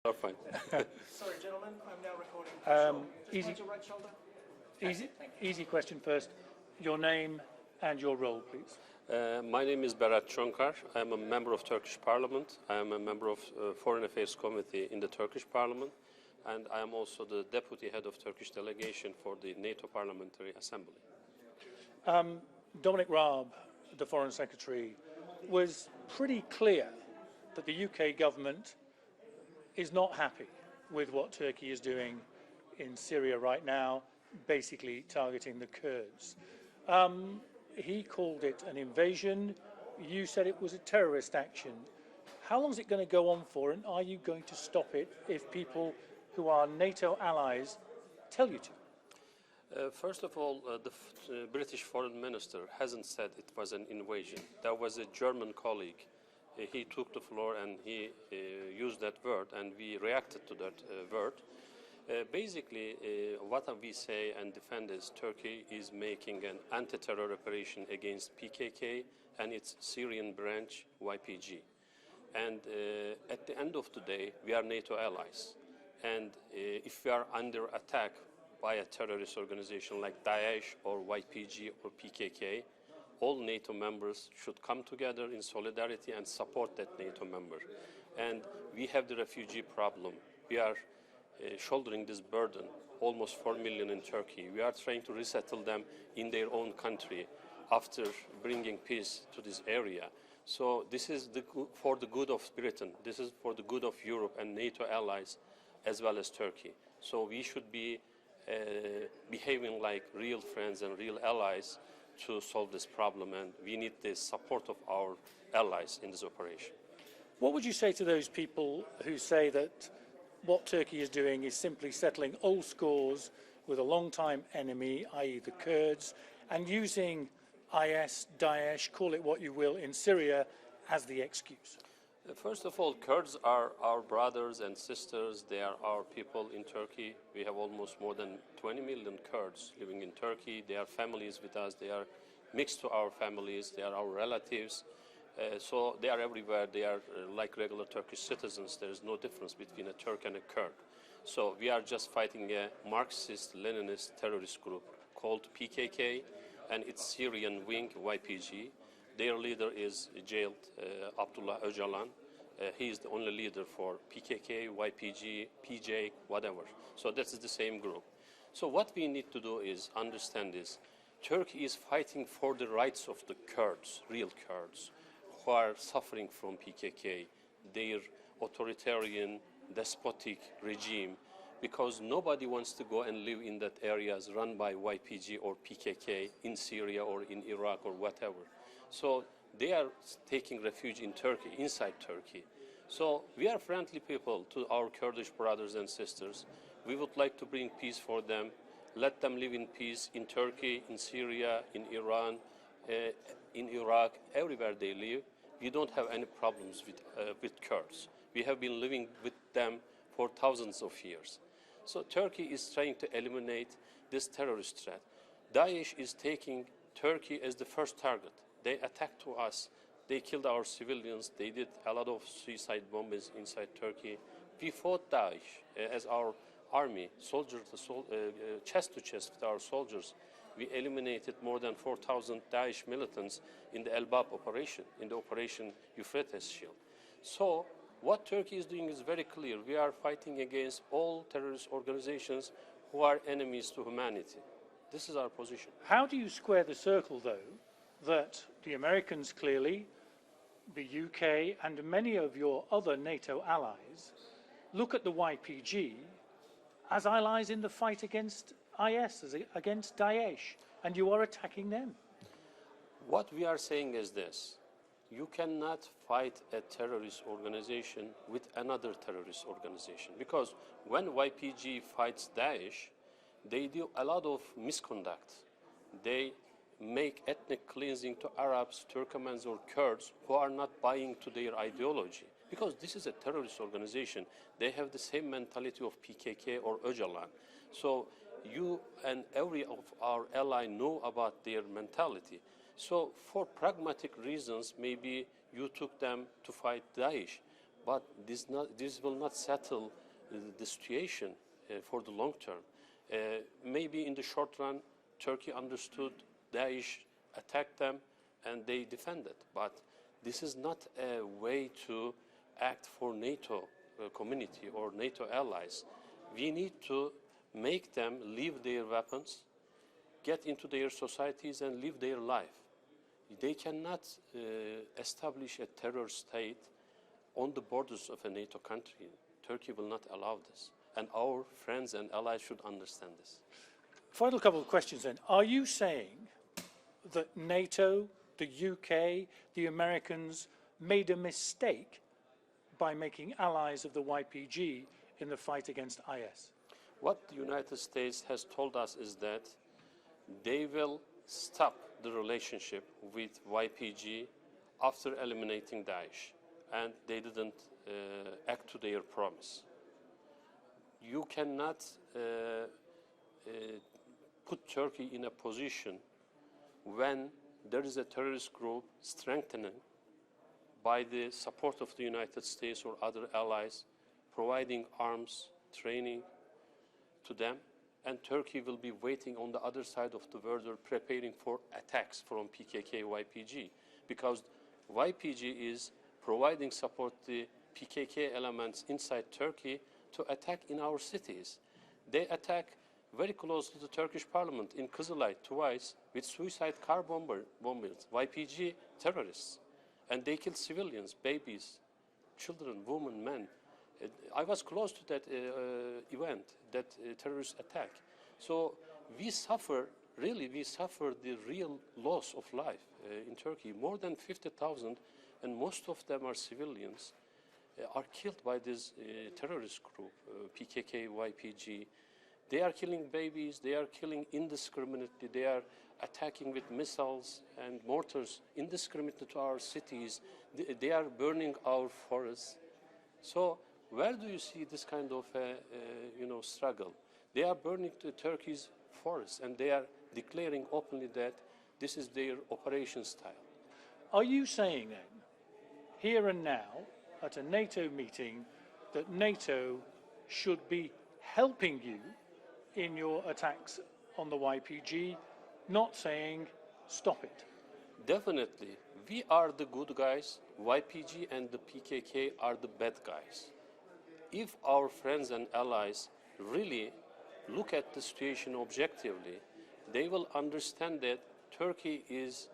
Are fine. Sorry, gentlemen, I'm now recording for sure. Just easy- hold your right shoulder. Easy question first. Your name and your role, please. My name is Berat Çonkar. I am a member of Turkish Parliament. I am a member of Foreign Affairs Committee in the Turkish Parliament, and I am also the deputy head of Turkish delegation for the NATO Parliamentary Assembly. Dominic Raab, the Foreign Secretary, was pretty clear that the UK government is not happy with what Turkey is doing in Syria right now, basically targeting the Kurds. He called it an invasion. You said it was a terrorist action. How long is it going to go on for, and are you going to stop it if people who are NATO allies tell you to? First of all, the British Foreign Minister hasn't said it was an invasion. There was a German colleague. He took the floor and he used that word, and we reacted to that word. Basically, what we say and defend is Turkey is making an anti-terror operation against PKK and its Syrian branch, YPG. And at the end of the day, we are NATO allies. And if we are under attack by a terrorist organization like Daesh or YPG or PKK, all NATO members should come together in solidarity and support that NATO member. And we have the refugee problem. We are shouldering this burden, almost 4 million in Turkey. We are trying to resettle them in their own country after bringing peace to this area. So this is for the good of Britain. This is for the good of Europe and NATO allies as well as Turkey. So we should be behaving like real friends and real allies to solve this problem, and we need the support of our allies in this operation. What would you say to those people who say that what Turkey is doing is simply settling old scores with a long-time enemy, i.e. the Kurds, and using IS, Daesh, call it what you will, in Syria as the excuse? First of all, Kurds are our brothers and sisters. They are our people in Turkey. We have almost more than 20 million Kurds living in Turkey. They are families with us. They are mixed to our families. They are our relatives. So they are everywhere. They are like regular Turkish citizens. There is no difference between a Turk and a Kurd. So we are just fighting a Marxist-Leninist terrorist group called PKK and its Syrian wing, YPG. Their leader is jailed, Abdullah Öcalan. He is the only leader for PKK, YPG, PJ, whatever. So that is the same group. So what we need to do is understand this. Turkey is fighting for the rights of the Kurds, real Kurds, who are suffering from PKK, their authoritarian, despotic regime, because nobody wants to go and live in that areas run by YPG or PKK in Syria or in Iraq or whatever. So they are taking refuge in Turkey, inside Turkey. So we are friendly people to our Kurdish brothers and sisters. We would like to bring peace for them, let them live in peace in Turkey, in Syria, in Iran, in Iraq, everywhere they live. We don't have any problems with Kurds. We have been living with them for thousands of years. So Turkey is trying to eliminate this terrorist threat. Daesh is taking Turkey as the first target. They attacked to us. They killed our civilians. They did a lot of suicide bombings inside Turkey. We fought Daesh as our army, soldier to chest to chest with our soldiers. We eliminated more than 4,000 Daesh militants in the Elbab operation, in the Operation Euphrates Shield. So what Turkey is doing is very clear. We are fighting against all terrorist organizations who are enemies to humanity. This is our position. How do you square the circle, though, that the Americans clearly, the UK and many of your other NATO allies look at the YPG as allies in the fight against IS, against Daesh, and you are attacking them? What we are saying is this. You cannot fight a terrorist organization with another terrorist organization, because when YPG fights Daesh, they do a lot of misconduct. They make ethnic cleansing to Arabs, Turkmens or Kurds who are not buying to their ideology. Because this is a terrorist organization. They have the same mentality of PKK or Öcalan. So you and every of our ally know about their mentality. So for pragmatic reasons, maybe you took them to fight Daesh. but this will not settle the situation for the long term. Maybe in the short run, Turkey understood Daesh attacked them and they defended, but this is not a way to act for NATO community or NATO allies. We need to make them leave their weapons, get into their societies and live their life. They cannot establish a terror state on the borders of a NATO country. Turkey will not allow this. And our friends and allies should understand this. Final couple of questions then. Are you saying that NATO, the UK, the Americans made a mistake by making allies of the YPG in the fight against IS? What the United States has told us is that they will stop the relationship with YPG after eliminating Daesh, and they didn't act to their promise. You cannot put Turkey in a position when there is a terrorist group strengthening by the support of the United States or other allies, providing arms, training to them, and Turkey will be waiting on the other side of the border preparing for attacks from PKK, YPG, because YPG is providing support to PKK elements inside Turkey to attack in our cities. They attack very close to the Turkish parliament in Kızılay twice with suicide car bombers, YPG terrorists. And they kill civilians, babies, children, women, men. I was close to that event, that terrorist attack. So we suffer the real loss of life in Turkey. More than 50,000, and most of them are civilians, are killed by this terrorist group, PKK, YPG. They are killing babies, they are killing indiscriminately, they are attacking with missiles and mortars indiscriminately to our cities. They are burning our forests. So where do you see this kind of struggle? They are burning Turkey's forests, and they are declaring openly that this is their operation style. Are you saying then, here and now, at a NATO meeting, that NATO should be helping you in your attacks on the YPG, not saying stop it? Definitely. We are the good guys. YPG and the PKK are the bad guys. If our friends and allies really look at the situation objectively, they will understand that Turkey is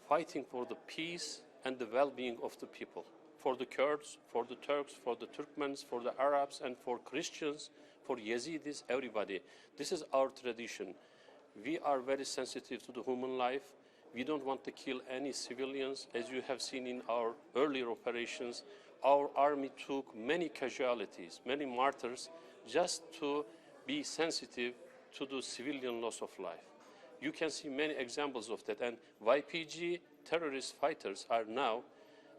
fighting for the peace and the well-being of the people, for the Kurds, for the Turks, for the Turkmens, for the Arabs, and for Christians, for Yazidis, everybody. This is our tradition. We are very sensitive to the human life. We don't want to kill any civilians. As you have seen in our earlier operations, our army took many casualties, many martyrs, just to be sensitive to the civilian loss of life. You can see many examples of that. And YPG terrorist fighters are now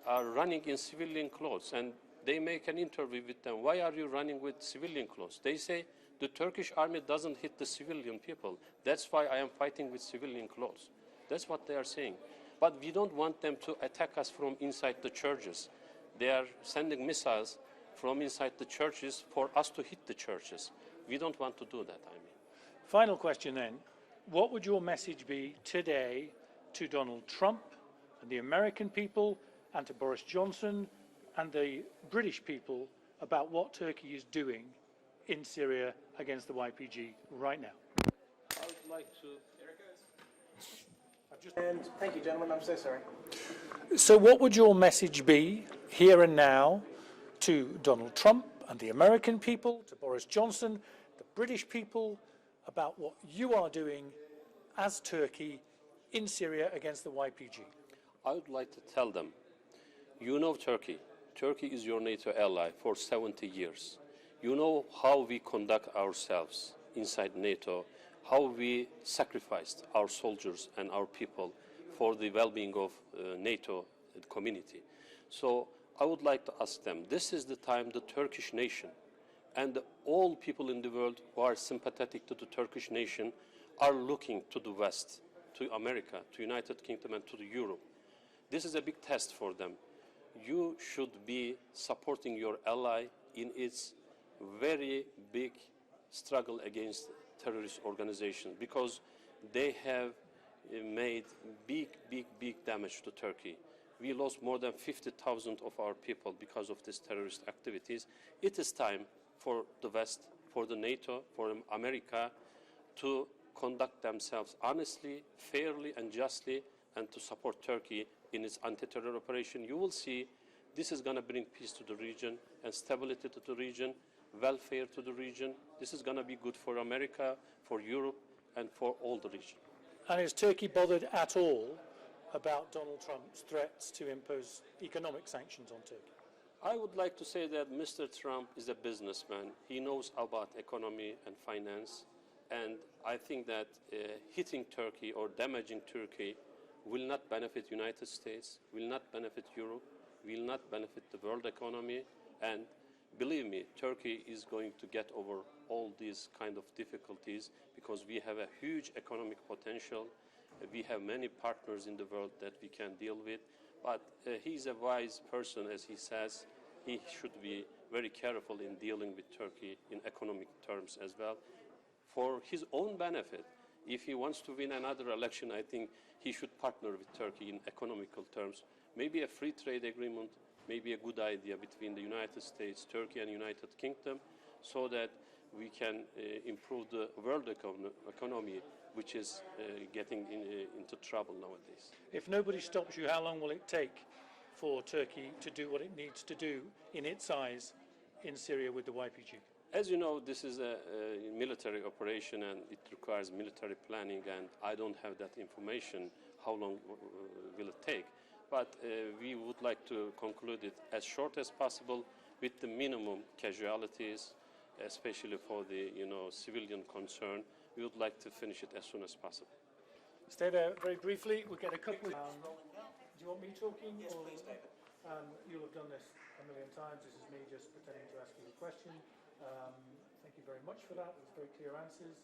running in civilian clothes, and they make an interview with them. Why are you running with civilian clothes? They say, the Turkish army doesn't hit the civilian people. That's why I am fighting with civilian clothes. That's what they are saying. But we don't want them to attack us from inside the churches. They are sending missiles from inside the churches for us to hit the churches. We don't want to do that, I mean. Final question then. What would your message be today to Donald Trump and the American people and to Boris Johnson and the British people about what Turkey is doing in Syria against the YPG right now? I would like to... There it goes. And thank you, gentlemen. I'm so sorry. So what would your message be here and now to Donald Trump and the American people, to Boris Johnson, the British people, about what you are doing as Turkey in Syria against the YPG? I would like to tell them, you know Turkey. Turkey is your NATO ally for 70 years. You know how we conduct ourselves inside NATO, how we sacrificed our soldiers and our people for the well-being of NATO community. So I would like to ask them, this is the time the Turkish nation and all people in the world who are sympathetic to the Turkish nation are looking to the West, to America, to United Kingdom and to Europe. This is a big test for them. you should be supporting your ally in its very big struggle against terrorist organizations, because they have made big damage to Turkey. We lost more than 50,000 of our people because of these terrorist activities. It is time for the West, for the NATO, for America to conduct themselves honestly, fairly, and justly, and to support Turkey in its anti-terror operation. You will see this is going to bring peace to the region and stability to the region, welfare to the region. This is going to be good for America, for Europe, and for all the region. And is Turkey bothered at all about Donald Trump's threats to impose economic sanctions on Turkey? I would like to say that Mr. Trump is a businessman. He knows about economy and finance, and I think that hitting Turkey or damaging Turkey will not benefit United States, will not benefit Europe, will not benefit the world economy, and believe me, Turkey is going to get over all these kind of difficulties because we have a huge economic potential. We have many partners in the world that we can deal with, but he's a wise person, as he says. He should be very careful in dealing with Turkey in economic terms as well, for his own benefit. If he wants to win another election, I think he should partner with Turkey in economical terms. Maybe a free trade agreement may be a good idea between the United States, Turkey, and United Kingdom, so that we can improve the world economy, which is getting into trouble nowadays. If nobody stops you, how long will it take for Turkey to do what it needs to do in its eyes in Syria with the YPG? As you know, this is a military operation and it requires military planning, and I don't have that information, how long will it take. But we would like to conclude it as short as possible with the minimum casualties, especially for the civilian concern. We would like to finish it as soon as possible. Stay there very briefly. We'll get a couple. Do you want me talking? Yes, or, please, David. You'll have done this a million times. This is me just pretending to ask you a question. Thank you very much for that. It was very clear answers.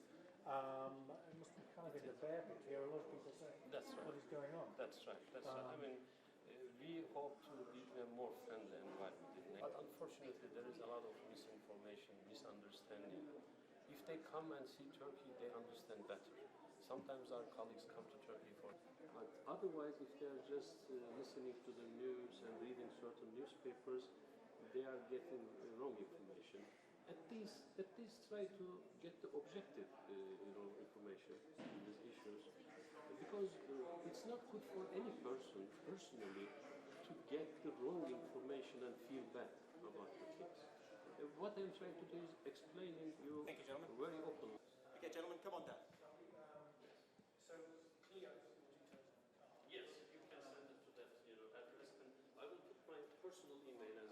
It must be kind of in the bear pit here. A lot of people say, That's right. what is going on? That's right. That's right. I mean, we hope to be a more friendly environment in NATO. But unfortunately, there is a lot of misinformation, misunderstanding. If they come and see Turkey, they understand better. Sometimes our colleagues come to Turkey for... But otherwise, if they are just listening to the news and reading certain newspapers, they are getting wrong information. At least try to get the objective, information in these issues, because it's not good for any person personally to get the wrong information and feel bad about the things. What I'm trying to do is explaining you. Thank you, gentlemen. Very openly. Okay, gentlemen, come on down. So, Cleo. Yes, you can send it to that address, and I will put my personal email as